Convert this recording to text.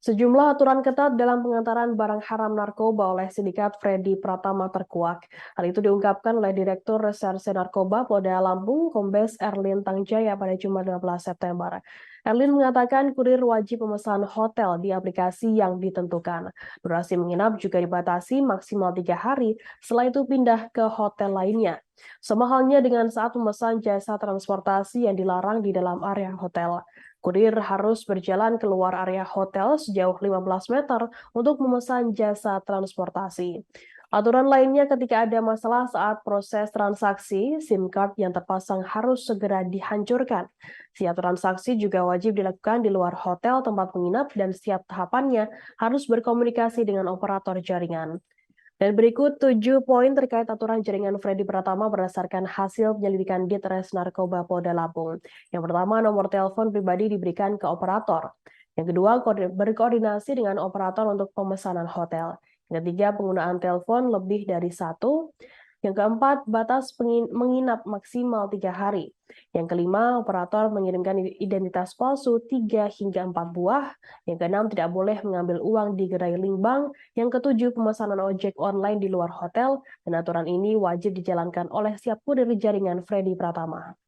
Sejumlah aturan ketat dalam pengantaran barang haram narkoba oleh sindikat Freddy Pratama terkuak. Hal itu diungkapkan oleh Direktur Reserse Narkoba Polda Lampung, Kombes Erlin Tangjaya pada Jumat 15 September. Erlin mengatakan kurir wajib memesan hotel di aplikasi yang ditentukan. Durasi menginap juga dibatasi maksimal 3 hari, setelah itu pindah ke hotel lainnya. Sama halnya dengan saat memesan jasa transportasi yang dilarang di dalam area hotel. Kurir harus berjalan keluar area hotel sejauh 15 meter untuk memesan jasa transportasi. Aturan lainnya ketika ada masalah saat proses transaksi, SIM card yang terpasang harus segera dihancurkan. Setiap transaksi juga wajib dilakukan di luar hotel tempat menginap dan setiap tahapannya harus berkomunikasi dengan operator jaringan. Dan berikut 7 poin terkait aturan jaringan Freddy Pratama berdasarkan hasil penyelidikan Ditres Narkoba Polda Lampung. Yang pertama, nomor telepon pribadi diberikan ke operator. Yang kedua, berkoordinasi dengan operator untuk pemesanan hotel. Yang ketiga, penggunaan telepon lebih dari satu. Yang keempat, batas menginap maksimal 3 hari. Yang kelima, operator mengirimkan identitas palsu 3 hingga 4 buah. Yang keenam, tidak boleh mengambil uang di gerai link bank. Yang ketujuh, pemesanan ojek online di luar hotel. Dan aturan ini wajib dijalankan oleh setiap kurir jaringan Freddy Pratama.